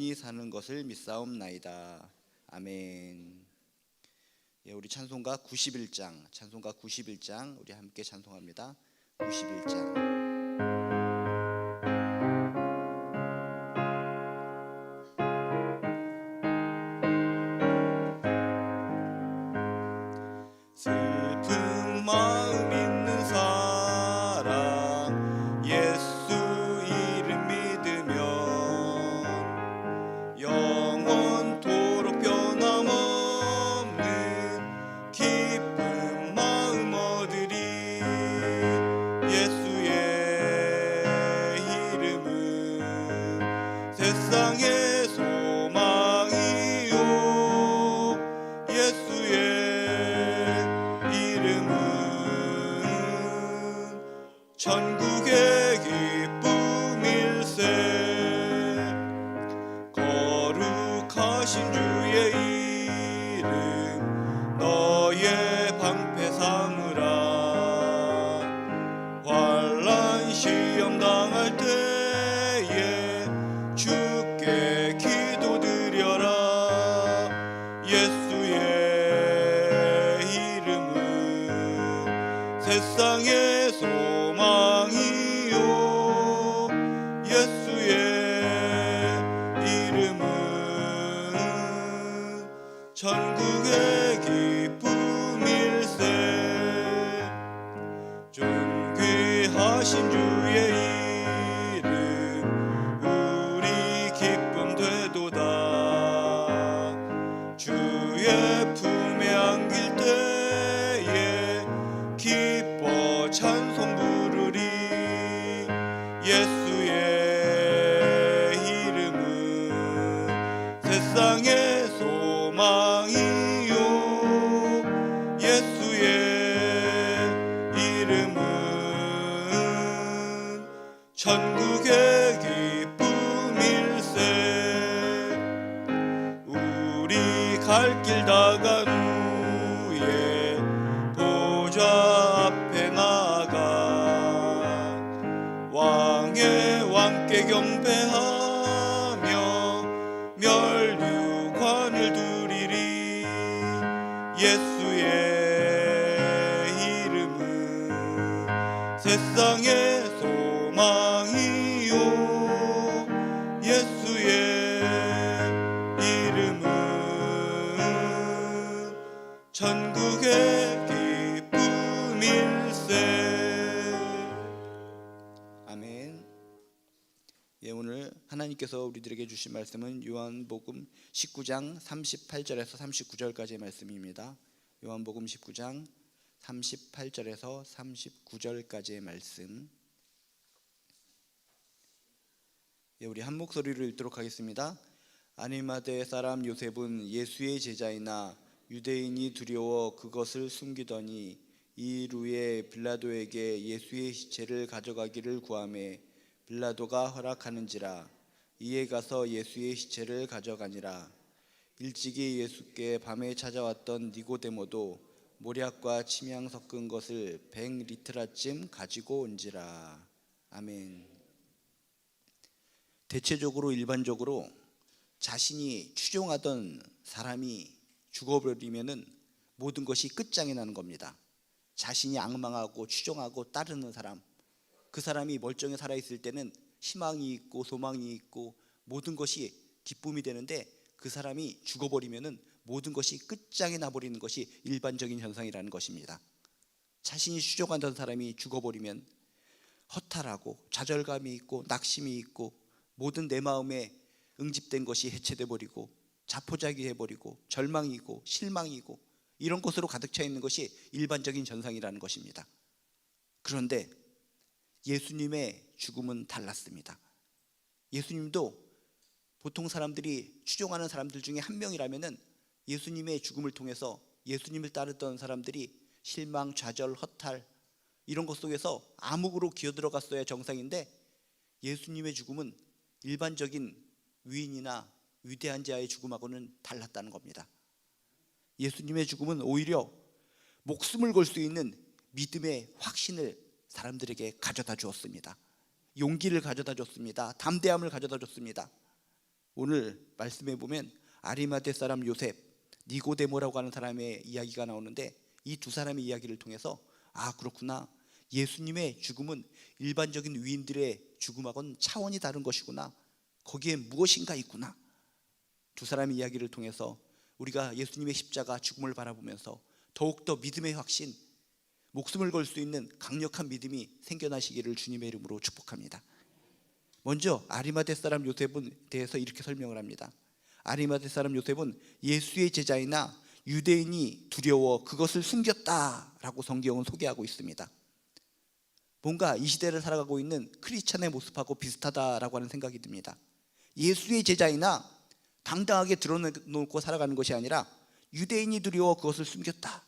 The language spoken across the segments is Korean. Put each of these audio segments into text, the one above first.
이 사는 것을 믿사옵나이다. 아멘. 예, 우리 찬송가 91장 우리 함께 찬송합니다. 91장. 슬픈 마음 있는 사람 예수 이름 믿으면 영원토록 변함없는 기쁜 마음 얻으리. 예수의 이름은 세상의 소망이요. 예수의 천국의 기쁨일세. 거룩하신 주의 이름 너의 방패 삼으라. 환난 시험 당할 때에 주께 기도드려라. 예수의 이름은 세상의 소망이요. 예수의 이름은 천국의 기쁨일세. 존귀하신 주의 이름 우리 기쁨 되도다. 주의 품에 안길 때에 기뻐 찬송 부르리. 예수의 이름은 세상의 소망이요. 예수의 이름은 천국의 기쁨일세. 우리 갈 길 다간 후에 보좌 앞에 나아가 왕의 왕께 경배하며 면류관을 두리리. 예수의 이름은 세상의 소망이요. 예수의 이름은 천국의 기쁨일세. 아멘. 예, 오늘 하나님께서 우리들에게 주신 말씀은 요한복음 19장 38절에서 39절까지의 말씀입니다. 요한복음 19장 38절에서 39절까지의 말씀. 예, 우리 한 목소리로 읽도록 하겠습니다. 아리마대 사람 요셉은 예수의 제자이나 유대인이 두려워 그것을 숨기더니 이루에 빌라도에게 예수의 시체를 가져가기를 구하매 빌라도가 허락하는지라. 이에 가서 예수의 시체를 가져가니라. 일찍이 예수께 밤에 찾아왔던 니고데모도 모략과 침향 섞은 것을 100리트라쯤 가지고 온지라. 아멘. 대체적으로 일반적으로 자신이 추종하던 사람이 죽어버리면은 모든 것이 끝장이 나는 겁니다. 자신이 앙망하고 추종하고 따르는 사람, 그 사람이 멀쩡히 살아있을 때는 희망이 있고 소망이 있고 모든 것이 기쁨이 되는데, 그 사람이 죽어버리면은 모든 것이 끝장이 나버리는 것이 일반적인 현상이라는 것입니다. 자신이 추종하던 사람이 죽어버리면 허탈하고 좌절감이 있고 낙심이 있고 모든 내 마음에 응집된 것이 해체돼 버리고 자포자기해 버리고 절망이고 실망이고 이런 것으로 가득 차 있는 것이 일반적인 현상이라는 것입니다. 그런데 예수님의 죽음은 달랐습니다. 예수님도 보통 사람들이 추종하는 사람들 중에 한 명이라면은 예수님의 죽음을 통해서 예수님을 따르던 사람들이 실망, 좌절, 허탈 이런 것 속에서 암흑으로 기어들어갔어야 정상인데, 예수님의 죽음은 일반적인 위인이나 위대한 자의 죽음하고는 달랐다는 겁니다. 예수님의 죽음은 오히려 목숨을 걸 수 있는 믿음의 확신을 사람들에게 가져다 주었습니다. 용기를 가져다 줬습니다. 담대함을 가져다 줬습니다. 오늘 말씀해 보면 아리마대 사람 요셉, 니고데모라고 하는 사람의 이야기가 나오는데, 이 두 사람의 이야기를 통해서 아, 그렇구나, 예수님의 죽음은 일반적인 위인들의 죽음하고는 차원이 다른 것이구나, 거기에 무엇인가 있구나. 두 사람의 이야기를 통해서 우리가 예수님의 십자가 죽음을 바라보면서 더욱더 믿음의 확신, 목숨을 걸 수 있는 강력한 믿음이 생겨나시기를 주님의 이름으로 축복합니다. 먼저 아리마대 사람 요셉에 대해서 이렇게 설명을 합니다. 아리마대 사람 요셉은 예수의 제자이나 유대인이 두려워 그것을 숨겼다라고 성경은 소개하고 있습니다. 뭔가 이 시대를 살아가고 있는 크리스찬의 모습하고 비슷하다라고 하는 생각이 듭니다. 예수의 제자이나 당당하게 드러내놓고 살아가는 것이 아니라 유대인이 두려워 그것을 숨겼다.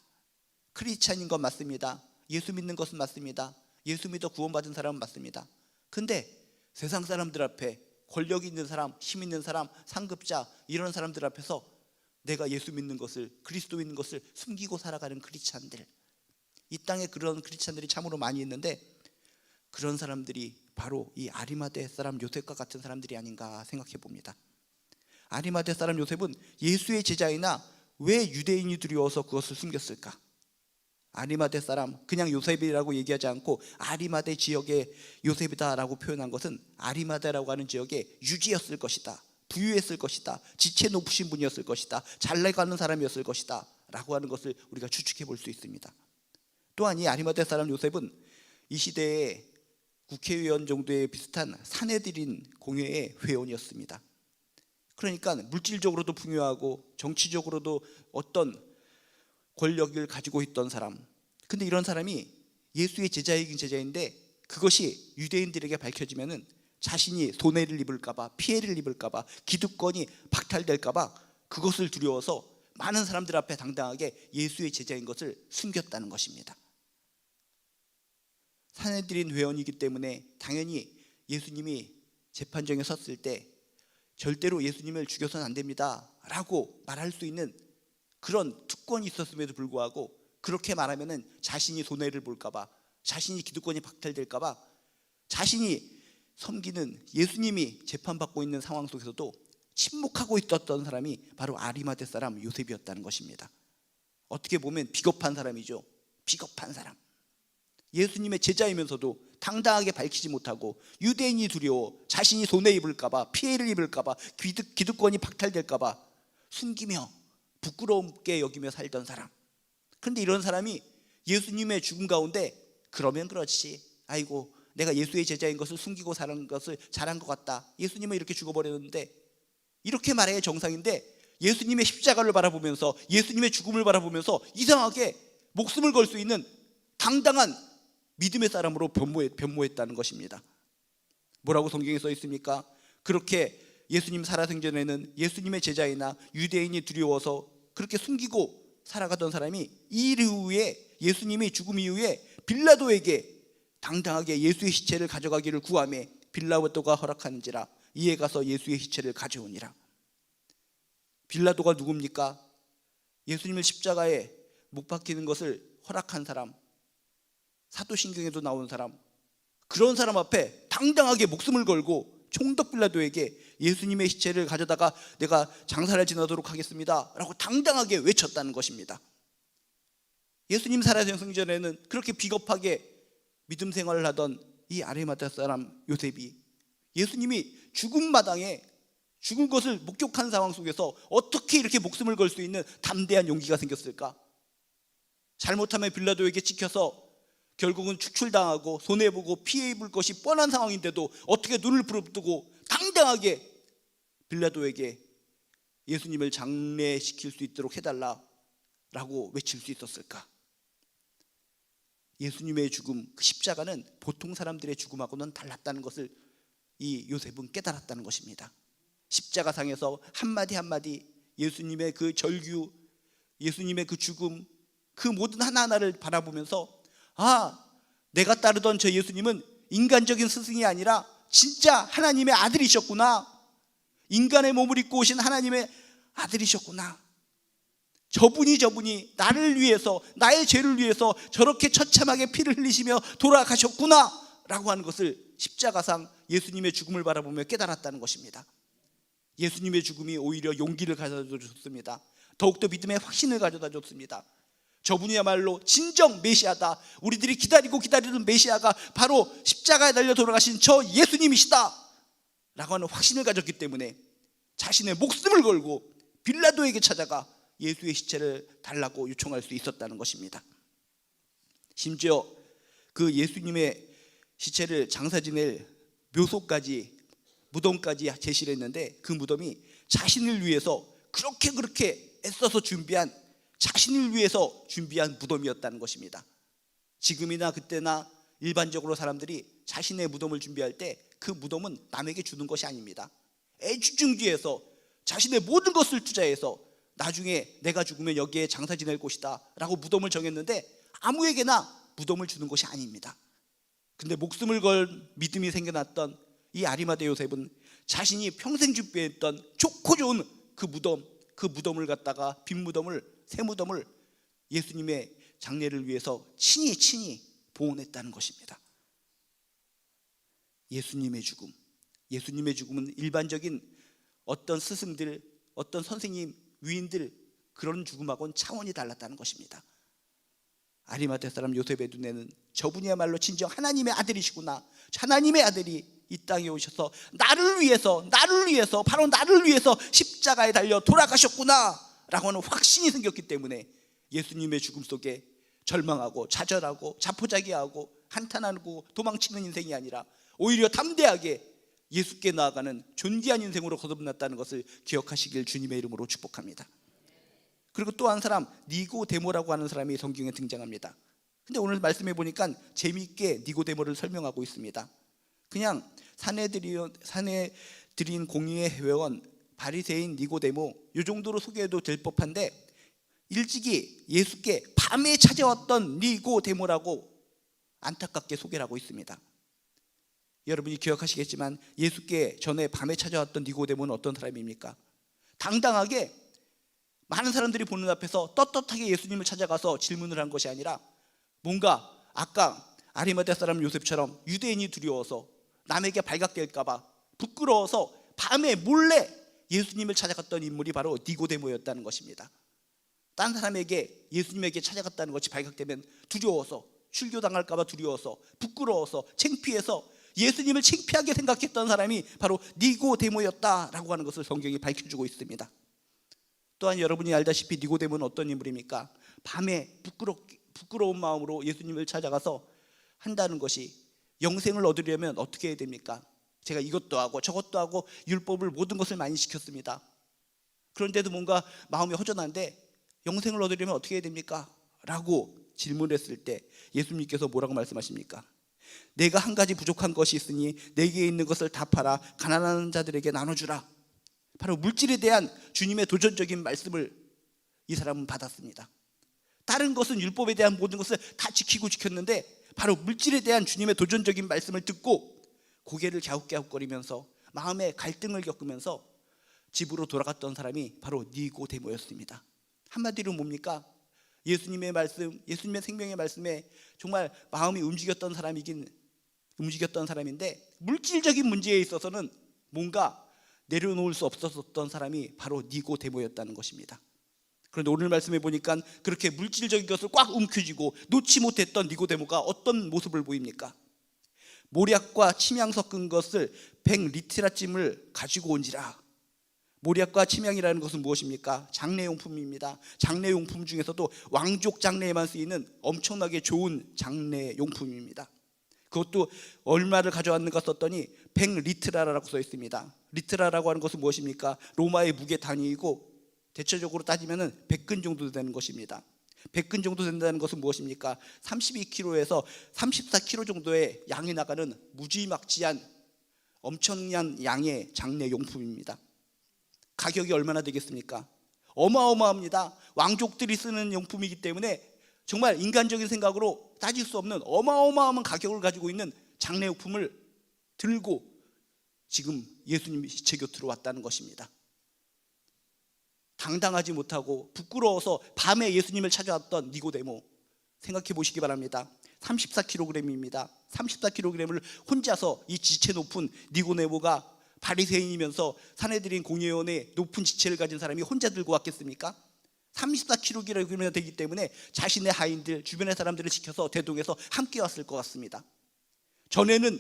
크리스찬인 건 맞습니다. 예수 믿는 것은 맞습니다. 예수 믿어 구원받은 사람은 맞습니다. 근데 세상 사람들 앞에, 권력 있는 사람, 힘 있는 사람, 상급자, 이런 사람들 앞에서 내가 예수 믿는 것을, 그리스도 믿는 것을 숨기고 살아가는 크리스찬들, 이 땅에 그런 크리스찬들이 참으로 많이 있는데, 그런 사람들이 바로 이 아리마대 사람 요셉과 같은 사람들이 아닌가 생각해 봅니다. 아리마대 사람 요셉은 예수의 제자이나 왜 유대인이 두려워서 그것을 숨겼을까? 아리마대 사람, 그냥 요셉이라고 얘기하지 않고 아리마대 지역의 요셉이다라고 표현한 것은 아리마대라고 하는 지역의 유지였을 것이다, 부유했을 것이다, 지체 높으신 분이었을 것이다, 잘 나가는 사람이었을 것이다 라고 하는 것을 우리가 추측해 볼 수 있습니다. 또한 이 아리마대 사람 요셉은 이 시대의 국회의원 정도의 비슷한 사내들인 공회의 회원이었습니다. 그러니까 물질적으로도 풍요하고 정치적으로도 어떤 권력을 가지고 있던 사람. 근데 이런 사람이 예수의 제자이긴 제자인데, 그것이 유대인들에게 밝혀지면은 자신이 손해를 입을까봐, 피해를 입을까봐, 기득권이 박탈될까봐 그것을 두려워서 많은 사람들 앞에 당당하게 예수의 제자인 것을 숨겼다는 것입니다. 사내들인 회원이기 때문에 당연히 예수님이 재판정에 섰을 때 절대로 예수님을 죽여서는 안 됩니다 라고 말할 수 있는 그런 특권이 있었음에도 불구하고, 그렇게 말하면은 자신이 손해를 볼까봐, 자신이 기득권이 박탈될까봐 자신이 섬기는 예수님이 재판받고 있는 상황 속에서도 침묵하고 있었던 사람이 바로 아리마대 사람 요셉이었다는 것입니다. 어떻게 보면 비겁한 사람이죠. 비겁한 사람. 예수님의 제자이면서도 당당하게 밝히지 못하고, 유대인이 두려워 자신이 손해 입을까봐, 피해를 입을까봐, 기득권이 박탈될까봐 숨기며 부끄럽게 여기며 살던 사람. 그런데 이런 사람이 예수님의 죽음 가운데 그러면 그렇지, 아이고 내가 예수의 제자인 것을 숨기고 사는 것을 잘한 것 같다, 예수님은 이렇게 죽어버렸는데, 이렇게 말해야 정상인데 예수님의 십자가를 바라보면서, 예수님의 죽음을 바라보면서 이상하게 목숨을 걸 수 있는 당당한 믿음의 사람으로 변모했다는 것입니다. 뭐라고 성경에 써 있습니까? 그렇게 예수님 살아생전에는 예수님의 제자이나 유대인이 두려워서 그렇게 숨기고 살아가던 사람이 이 일 이후에, 예수님이 죽음 이후에 빌라도에게 당당하게 예수의 시체를 가져가기를 구하며 빌라도가 허락하는지라 이에 가서 예수의 시체를 가져오니라. 빌라도가 누굽니까? 예수님을 십자가에 못 박히는 것을 허락한 사람, 사도신경에도 나온 사람, 그런 사람 앞에 당당하게 목숨을 걸고 총독 빌라도에게 예수님의 시체를 가져다가 내가 장사를 지나도록 하겠습니다 라고 당당하게 외쳤다는 것입니다. 예수님 살아생전에는 그렇게 비겁하게 믿음 생활을 하던 이 아리마대 사람 요셉이 예수님이 죽은 마당에 죽은 것을 목격한 상황 속에서 어떻게 이렇게 목숨을 걸 수 있는 담대한 용기가 생겼을까? 잘못하면 빌라도에게 찍혀서 결국은 축출당하고 손해보고 피해 입을 것이 뻔한 상황인데도 어떻게 눈을 부릅뜨고 당당하게 빌라도에게 예수님을 장례시킬 수 있도록 해달라라고 외칠 수 있었을까? 예수님의 죽음, 그 십자가는 보통 사람들의 죽음하고는 달랐다는 것을 이 요셉은 깨달았다는 것입니다. 십자가상에서 한마디 한마디 예수님의 그 절규, 예수님의 그 죽음, 그 모든 하나하나를 바라보면서 아, 내가 따르던 저 예수님은 인간적인 스승이 아니라 진짜 하나님의 아들이셨구나, 인간의 몸을 입고 오신 하나님의 아들이셨구나, 저분이 나를 위해서, 나의 죄를 위해서 저렇게 처참하게 피를 흘리시며 돌아가셨구나 라고 하는 것을 십자가상 예수님의 죽음을 바라보며 깨달았다는 것입니다. 예수님의 죽음이 오히려 용기를 가져다 줬습니다. 더욱더 믿음의 확신을 가져다 줬습니다. 저분이야말로 진정 메시아다, 우리들이 기다리는 메시아가 바로 십자가에 달려 돌아가신 저 예수님이시다 라고 하는 확신을 가졌기 때문에 자신의 목숨을 걸고 빌라도에게 찾아가 예수의 시체를 달라고 요청할 수 있었다는 것입니다. 심지어 그 예수님의 시체를 장사 지낼 묘소까지, 무덤까지 제시를 했는데 그 무덤이 자신을 위해서 그렇게 애써서 준비한, 자신을 위해서 준비한 무덤이었다는 것입니다. 지금이나 그때나 일반적으로 사람들이 자신의 무덤을 준비할 때 그 무덤은 남에게 주는 것이 아닙니다. 애지중지해서 자신의 모든 것을 투자해서 나중에 내가 죽으면 여기에 장사 지낼 곳이다 라고 무덤을 정했는데 아무에게나 무덤을 주는 것이 아닙니다. 근데 목숨을 걸 믿음이 생겨났던 이 아리마대 요셉은 자신이 평생 준비했던 좋고 좋은 그 무덤을 갖다가 빈 무덤을, 새 무덤을 예수님의 장례를 위해서 친히 봉헌했다는 것입니다. 예수님의 죽음은 일반적인 어떤 스승들, 어떤 선생님, 위인들 그런 죽음하고는 차원이 달랐다는 것입니다. 아리마대 사람 요셉의 눈에는 저분이야말로 진정 하나님의 아들이시구나, 하나님의 아들이 이 땅에 오셔서 나를 위해서 바로 나를 위해서 십자가에 달려 돌아가셨구나 라고 하는 확신이 생겼기 때문에 예수님의 죽음 속에 절망하고 좌절하고 자포자기하고 한탄하고 도망치는 인생이 아니라 오히려 담대하게 예수께 나아가는 존귀한 인생으로 거듭났다는 것을 기억하시길 주님의 이름으로 축복합니다. 그리고 또 한 사람, 니고데모라고 하는 사람이 성경에 등장합니다. 근데 오늘 말씀해 보니까 재미있게 니고데모를 설명하고 있습니다. 그냥 사내들인 공의회 회원 바리새인 니고데모 이 정도로 소개해도 될 법한데 일찍이 예수께 밤에 찾아왔던 니고데모라고 안타깝게 소개를 하고 있습니다. 여러분이 기억하시겠지만 예수께 전에 밤에 찾아왔던 니고데모는 어떤 사람입니까? 당당하게 많은 사람들이 보는 앞에서 떳떳하게 예수님을 찾아가서 질문을 한 것이 아니라 뭔가 아까 아리마대 사람 요셉처럼 유대인이 두려워서 남에게 발각될까 봐 부끄러워서 밤에 몰래 예수님을 찾아갔던 인물이 바로 니고데모였다는 것입니다. 딴 사람에게 예수님에게 찾아갔다는 것이 발각되면 두려워서, 출교당할까 봐 두려워서, 부끄러워서, 창피해서 예수님을 창피하게 생각했던 사람이 바로 니고데모였다라고 하는 것을 성경이 밝혀주고 있습니다. 또한 여러분이 알다시피 니고데모는 어떤 인물입니까? 밤에 부끄러운 마음으로 예수님을 찾아가서 한다는 것이, 영생을 얻으려면 어떻게 해야 됩니까? 제가 이것도 하고 저것도 하고 율법을 모든 것을 많이 지켰습니다. 그런데도 뭔가 마음이 허전한데 영생을 얻으려면 어떻게 해야 됩니까? 라고 질문했을 때 예수님께서 뭐라고 말씀하십니까? 내가 한 가지 부족한 것이 있으니 내게 있는 것을 다 팔아 가난한 자들에게 나눠주라. 바로 물질에 대한 주님의 도전적인 말씀을 이 사람은 받았습니다. 다른 것은 율법에 대한 모든 것을 다 지켰는데 바로 물질에 대한 주님의 도전적인 말씀을 듣고 고개를 갸웃갸웃거리면서 마음의 갈등을 겪으면서 집으로 돌아갔던 사람이 바로 니고데모였습니다. 한마디로 뭡니까? 예수님의 말씀, 예수님의 생명의 말씀에 정말 마음이 움직였던 사람인데 물질적인 문제에 있어서는 뭔가 내려놓을 수 없었던 사람이 바로 니고데모였다는 것입니다. 그런데 오늘 말씀해 보니까 그렇게 물질적인 것을 꽉 움켜쥐고 놓지 못했던 니고데모가 어떤 모습을 보입니까? 모략과 침향 섞은 것을 100리트라쯤을 가지고 온지라. 모략과 침향이라는 것은 무엇입니까? 장례용품입니다. 장례용품 중에서도 왕족 장례에만 쓰이는 엄청나게 좋은 장례용품입니다. 그것도 얼마를 가져왔는가 썼더니 100리트라라고 써 있습니다. 리트라라고 하는 것은 무엇입니까? 로마의 무게 단위이고 대체적으로 따지면 100근 정도 되는 것입니다. 100근 정도 된다는 것은 무엇입니까? 32kg에서 34kg 정도의 양이 나가는 무지막지한 엄청난 양의 장례용품입니다. 가격이 얼마나 되겠습니까? 어마어마합니다. 왕족들이 쓰는 용품이기 때문에 정말 인간적인 생각으로 따질 수 없는 어마어마한 가격을 가지고 있는 장례용품을 들고 지금 예수님 시체 곁으로 왔다는 것입니다. 당당하지 못하고 부끄러워서 밤에 예수님을 찾아왔던 니고데모, 생각해 보시기 바랍니다. 34kg입니다. 34kg을 혼자서 이 지체 높은 니고데모가 바리새인이면서 산헤드린 공회원의 높은 지체를 가진 사람이 혼자 들고 왔겠습니까? 34kg이나 되기 때문에 자신의 하인들, 주변의 사람들을 지켜서 대동해서 함께 왔을 것 같습니다. 전에는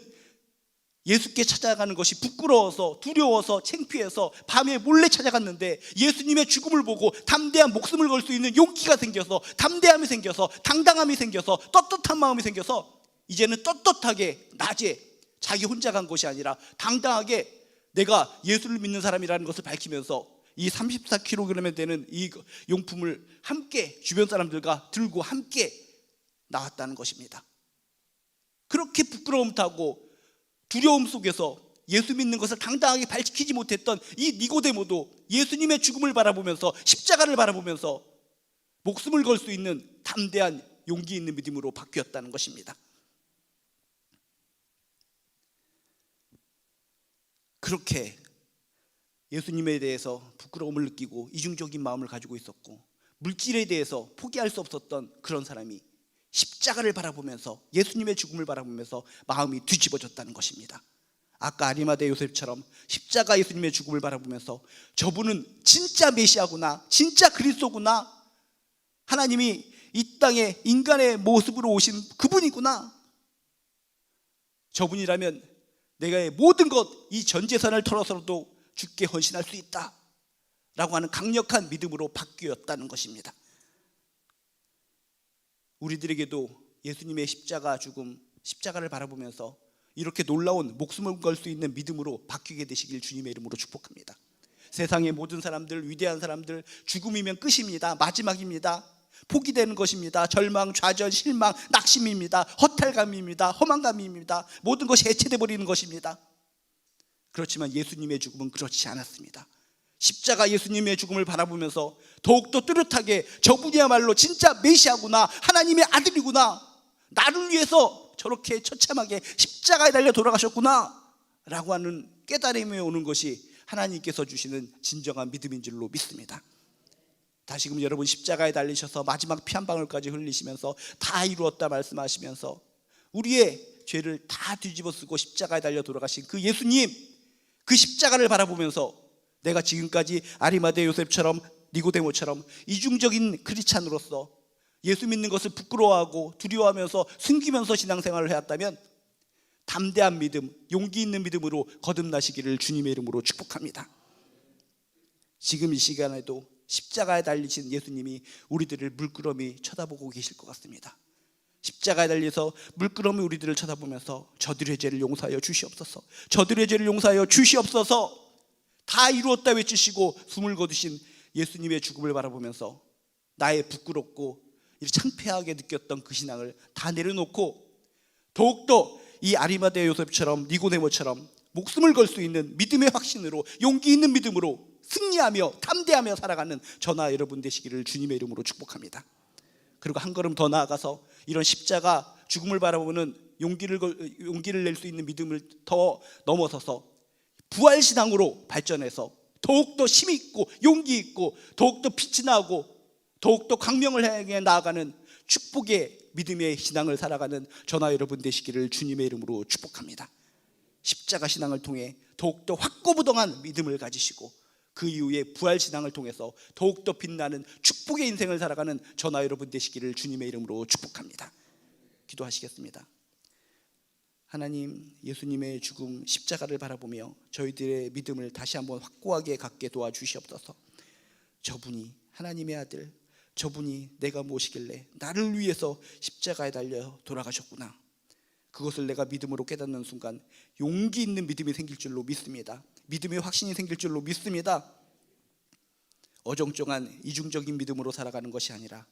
예수께 찾아가는 것이 부끄러워서, 두려워서, 창피해서 밤에 몰래 찾아갔는데 예수님의 죽음을 보고 담대한 목숨을 걸 수 있는 용기가 생겨서, 담대함이 생겨서, 당당함이 생겨서, 떳떳한 마음이 생겨서 이제는 떳떳하게 낮에 자기 혼자 간 것이 아니라 당당하게 내가 예수를 믿는 사람이라는 것을 밝히면서 이 34kg 되는 이 용품을 함께 주변 사람들과 들고 함께 나왔다는 것입니다. 그렇게 부끄러움 타고 두려움 속에서 예수 믿는 것을 당당하게 밝히지 못했던 이 니고데모도 예수님의 죽음을 바라보면서, 십자가를 바라보면서 목숨을 걸 수 있는 담대한 용기 있는 믿음으로 바뀌었다는 것입니다. 그렇게 예수님에 대해서 부끄러움을 느끼고 이중적인 마음을 가지고 있었고, 물질에 대해서 포기할 수 없었던 그런 사람이 십자가를 바라보면서, 예수님의 죽음을 바라보면서 마음이 뒤집어졌다는 것입니다. 아까 아리마대 요셉처럼 십자가 예수님의 죽음을 바라보면서 저분은 진짜 메시아구나, 진짜 그리스도구나, 하나님이 이 땅에 인간의 모습으로 오신 그분이구나, 저분이라면 내가 모든 것, 이 전 재산을 털어서라도 주께 헌신할 수 있다 라고 하는 강력한 믿음으로 바뀌었다는 것입니다. 우리들에게도 예수님의 십자가 죽음, 십자가를 바라보면서 이렇게 놀라운 목숨을 걸 수 있는 믿음으로 바뀌게 되시길 주님의 이름으로 축복합니다. 세상의 모든 사람들, 위대한 사람들, 죽음이면 끝입니다. 마지막입니다. 포기되는 것입니다. 절망, 좌절, 실망, 낙심입니다. 허탈감입니다. 허망감입니다. 모든 것이 해체되어 버리는 것입니다. 그렇지만 예수님의 죽음은 그렇지 않았습니다. 십자가 예수님의 죽음을 바라보면서 더욱더 뚜렷하게 저분이야말로 진짜 메시아구나, 하나님의 아들이구나, 나를 위해서 저렇게 처참하게 십자가에 달려 돌아가셨구나 라고 하는 깨달음이 오는 것이 하나님께서 주시는 진정한 믿음인 줄로 믿습니다. 다시금 여러분, 십자가에 달리셔서 마지막 피 한 방울까지 흘리시면서 다 이루었다 말씀하시면서 우리의 죄를 다 뒤집어 쓰고 십자가에 달려 돌아가신 그 예수님, 그 십자가를 바라보면서 내가 지금까지 아리마대 요셉처럼, 니고데모처럼 이중적인 크리스찬으로서 예수 믿는 것을 부끄러워하고 두려워하면서 숨기면서 신앙생활을 해왔다면 담대한 믿음, 용기 있는 믿음으로 거듭나시기를 주님의 이름으로 축복합니다. 지금 이 시간에도 십자가에 달리신 예수님이 우리들을 물끄러미 쳐다보고 계실 것 같습니다. 십자가에 달려서 물끄러미 우리들을 쳐다보면서 저들의 죄를 용서하여 주시옵소서, 저들의 죄를 용서하여 주시옵소서 다 이루었다 외치시고 숨을 거두신 예수님의 죽음을 바라보면서 나의 부끄럽고 창피하게 느꼈던 그 신앙을 다 내려놓고 더욱더 이 아리마대 요셉처럼, 니고데모처럼 목숨을 걸 수 있는 믿음의 확신으로, 용기 있는 믿음으로 승리하며 담대하며 살아가는 저나 여러분 되시기를 주님의 이름으로 축복합니다. 그리고 한 걸음 더 나아가서 이런 십자가 죽음을 바라보는 용기를 낼 수 있는 믿음을 더 넘어서서 부활신앙으로 발전해서 더욱더 힘있고 용기 있고 더욱더 빛이 나고 더욱더 광명을 향해 나아가는 축복의 믿음의 신앙을 살아가는 저나 여러분 되시기를 주님의 이름으로 축복합니다. 십자가 신앙을 통해 더욱더 확고부동한 믿음을 가지시고 그 이후에 부활신앙을 통해서 더욱더 빛나는 축복의 인생을 살아가는 저나 여러분 되시기를 주님의 이름으로 축복합니다. 기도하시겠습니다. 하나님, 예수님의 죽음, 십자가를 바라보며 저희들의 믿음을 다시 한번 확고하게 갖게 도와주시옵소서. 저분이 하나님의 아들, 저분이 내가 무엇이길래 나를 위해서 십자가에 달려 돌아가셨구나, 그것을 내가 믿음으로 깨닫는 순간 용기 있는 믿음이 생길 줄로 믿습니다. 믿음의 확신이 생길 줄로 믿습니다. 어정쩡한 이중적인 믿음으로 살아가는 것이 아니라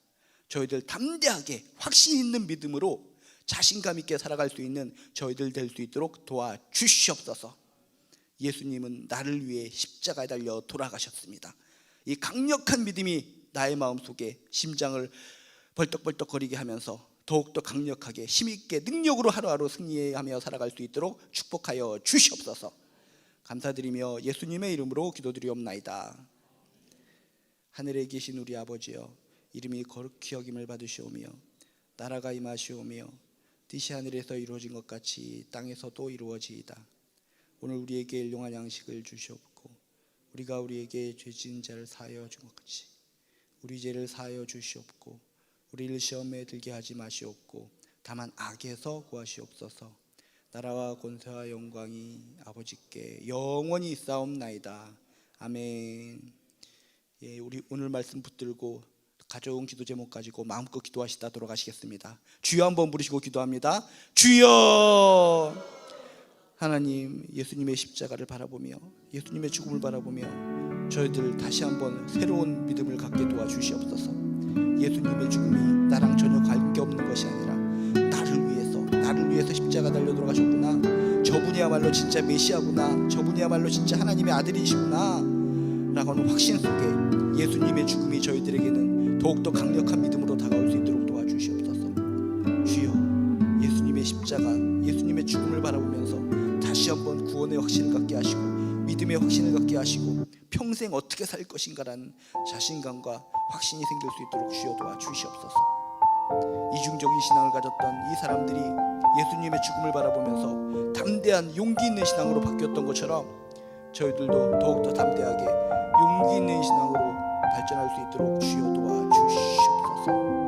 저희들 담대하게 확신 있는 믿음으로 자신감 있게 살아갈 수 있는 저희들 될 수 있도록 도와주시옵소서. 예수님은 나를 위해 십자가에 달려 돌아가셨습니다. 이 강력한 믿음이 나의 마음속에 심장을 벌떡벌떡거리게 하면서 더욱더 강력하게 힘있게 능력으로 하루하루 승리하며 살아갈 수 있도록 축복하여 주시옵소서. 감사드리며 예수님의 이름으로 기도드리옵나이다. 하늘에 계신 우리 아버지여, 이름이 거룩히 여김을 받으시오며 나라가 임하시오며 뜻이 하늘에서 이루어진 것 같이 땅에서도 이루어지이다. 오늘 우리에게 일용할 양식을 주시옵고 우리가 우리에게 죄 지은 자를 사하여 준 것 같이 우리 죄를 사하여 주시옵고 우리를 시험에 들게 하지 마시옵고 다만 악에서 구하시옵소서. 나라와 권세와 영광이 아버지께 영원히 있사옵나이다. 아멘. 예, 우리 오늘 말씀 붙들고 가져온 기도 제목 가지고 마음껏 기도하시다 돌아가시겠습니다. 주여 한번 부르시고 기도합니다. 주여. 하나님, 예수님의 십자가를 바라보며 예수님의 죽음을 바라보며 저희들 다시 한번 새로운 믿음을 갖게 도와주시옵소서. 예수님의 죽음이 나랑 전혀 관계없는 것이 아니라 나를 위해서 십자가 달려 돌아가셨구나, 저분이야말로 진짜 메시아구나, 저분이야말로 진짜 하나님의 아들이시구나 라고 하는 확신 속에 예수님의 죽음이 저희들에게는 더욱더 강력한 믿음으로 다가올 수 있도록 도와주시옵소서. 주여, 예수님의 십자가, 예수님의 죽음을 바라보면서 다시 한번 구원의 확신을 갖게 하시고 믿음의 확신을 갖게 하시고 평생 어떻게 살 것인가라는 자신감과 확신이 생길 수 있도록 주여 도와주시옵소서. 이중적인 신앙을 가졌던 이 사람들이 예수님의 죽음을 바라보면서 담대한 용기 있는 신앙으로 바뀌었던 것처럼 저희들도 더욱더 담대하게 용기 있는 신앙으로 발전할 수 있도록 주여 도와주시옵소서.